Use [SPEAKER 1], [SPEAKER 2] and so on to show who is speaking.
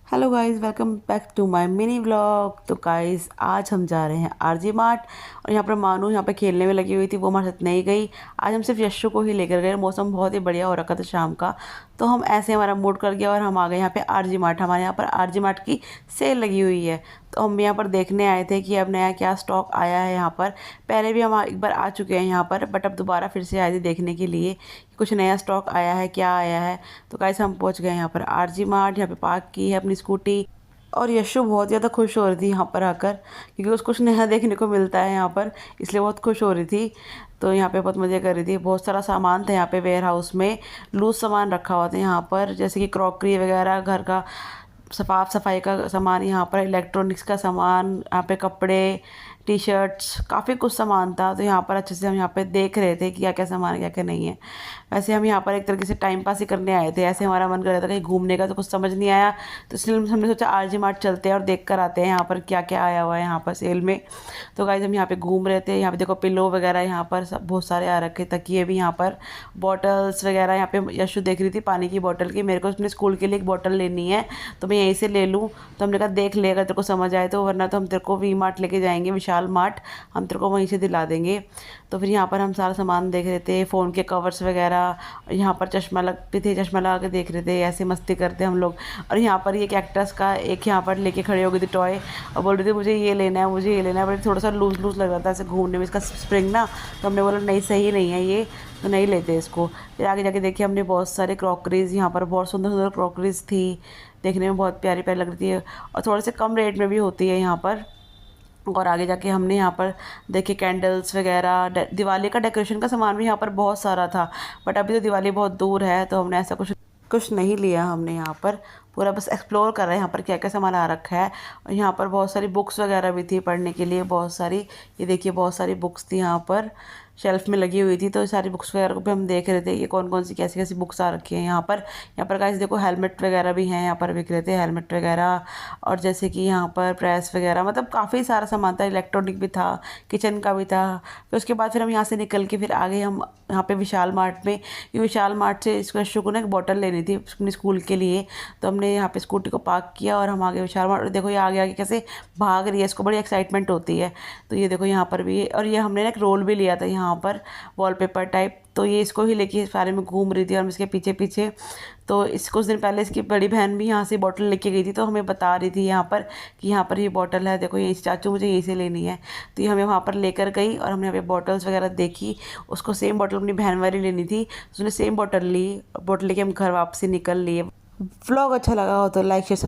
[SPEAKER 1] Hello guys, welcome back to my mini vlog. तो guys आज हम जा रहे हैं आरजी मार्ट और यहाँ पर मानू यहाँ पे खेलने में लगी हुई थी, वो हमारे साथ नहीं गई। आज हम सिर्फ यशु को ही लेकर गए। मौसम बहुत ही बढ़िया हो रखा था शाम का, तो हम ऐसे हमारा मूड कर गया और हम आ गए यहाँ पे आरजी मार्ट। हमारे यहाँ पर आरजी मार्ट की सेल लगी हुई है, तो हम यहाँ पर देखने आए थे कि अब नया क्या स्टॉक आया है यहाँ पर। पहले भी हम एक बार आ चुके हैं यहाँ पर, बट अब दोबारा फिर से आए थे देखने के लिए कि कुछ नया स्टॉक आया है, क्या आया है। तो गाइस हम पहुँच गए यहाँ पर आरजी मार्ट। यहाँ पे पार्क की है अपनी स्कूटी और यशु बहुत ज़्यादा खुश हो रही थी यहाँ पर आकर, क्योंकि उसको कुछ नया देखने को मिलता है यहाँ पर, इसलिए बहुत खुश हो रही थी। तो यहाँ पे बहुत मज़े कर रही थी। बहुत सारा सामान था यहाँ पे वेयर हाउस में, लूज सामान रखा हुआ था यहाँ पर, जैसे कि क्रॉकरी वगैरह, घर का साफ सफाई का सामान यहाँ पर, इलेक्ट्रॉनिक्स का सामान, यहाँ पे कपड़े, टी शर्ट्स, काफ़ी कुछ सामान था। तो यहाँ पर अच्छे से हम यहाँ पे देख रहे थे कि क्या क्या सामान है क्या क्या नहीं है। वैसे हम यहाँ पर एक तरीके से टाइम पास ही करने आए थे, ऐसे हमारा मन कर रहा था कहीं घूमने का, तो कुछ समझ नहीं आया, तो इसलिए हमने सोचा आरजी मार्ट चलते हैं और देख कर आते हैं यहाँ पर क्या क्या आया हुआ है यहाँ पर सेल में। तो गाइस हम यहाँ पे घूम रहे थे। यहाँ पे देखो पिलो वगैरह यहाँ पर सब बहुत सारे आ रखे, तकिए भी यहाँ पर, बॉटल्स वगैरह। यहाँ पे यशु देख रही थी पानी की बोतल की, मेरे को अपने स्कूल के लिए एक बोतल लेनी है, तो मैं यहीं से ले लूँ। तो हमने कहा देख ले, अगर तेरे को समझ आए तो, वरना तो हम तेरे को वी मार्ट लेके जाएंगे, विशाल मार्ट, हम तेरे को वहीं से दिला देंगे। तो फिर यहाँ पर हम सारा सामान देख रहे थे, फ़ोन के कवर्स वगैरह। यहाँ पर चश्मा लग भी थे, चश्मा लगा के देख रहे थे, ऐसे मस्ती करते हम लोग। और यहाँ पर ये कैक्टस का एक यहाँ पर लेके खड़े हो गई थी टॉय, और बोल रही थी मुझे ये लेना है, मुझे ये लेना है, बट थोड़ा सा लूज़ लूज़ लग रहा था ऐसे घूमने में इसका स्प्रिंग ना। तो हमने बोला नहीं, सही नहीं है ये, तो नहीं लेते इसको। फिर आगे जाके देखिए हमने बहुत सारे क्रॉकरीज, यहाँ पर बहुत सुंदर सुंदर क्रॉकरीज थी, देखने में बहुत प्यारी प्यारी लग रही थी, और थोड़े से कम रेट में भी होती है यहाँ पर। और आगे जाके हमने यहाँ पर देखे कैंडल्स वगैरह, दिवाली का डेकोरेशन का सामान भी यहाँ पर बहुत सारा था, बट अभी तो दिवाली बहुत दूर है, तो हमने ऐसा कुछ कुछ नहीं लिया। हमने यहाँ पर पूरा बस एक्सप्लोर कर रहे हैं यहाँ पर क्या क्या सामान आ रखा है। और यहाँ पर बहुत सारी बुक्स वगैरह भी थी पढ़ने के लिए, बहुत सारी। ये देखिए बहुत सारी बुक्स थी यहाँ पर शेल्फ में लगी हुई थी, तो सारी बुक्स वगैरह को भी हम देख रहे थे ये कौन कौन सी कैसी कैसी बुक्स आ रखी हैं यहाँ पर। यहाँ पर गाइस देखो हेलमेट वगैरह भी हैं यहाँ पर, बिक रहे थे हेलमेट वगैरह। और जैसे कि यहाँ पर प्रेस वगैरह, मतलब काफ़ी सारा सामान था, इलेक्ट्रॉनिक भी था, किचन का भी था। फिर उसके बाद फिर हम यहाँ से निकल के फिर आगे हम यहाँ पे विशाल मार्ट में, ये विशाल मार्ट से इसको यशु को ना एक बॉटल लेनी थी अपनी स्कूल के लिए। तो हमने यहाँ पे स्कूटी को पार्क किया और हम आगे विशाल मार्ट। देखो ये आगे आगे कैसे भाग रही है, इसको बड़ी एक्साइटमेंट होती है। तो ये देखो यहाँ पर भी, और ये हमने ना एक रोल भी लिया था यहाँ पर, वॉलपेपर टाइप, तो ये इसको ही लेके सारे में घूम रही थी और हम इसके पीछे पीछे। तो इस कुछ दिन पहले इसकी बड़ी बहन भी यहाँ से बॉटल लेके गई थी, तो हमें बता रही थी यहाँ पर कि यहाँ पर ये बॉटल है, देखो ये चाचू मुझे यहीं से लेनी है। तो ये हमें वहाँ पर लेकर गई और हमने यहाँ पे बॉटल्स वगैरह देखी। उसको सेम बॉटल अपनी बहन वाली लेनी थी, तो उसने सेम बॉटल ली, बॉटल लेके हम घर वापसी निकल लिए। व्लॉग अच्छा लगा हो तो लाइक शेयर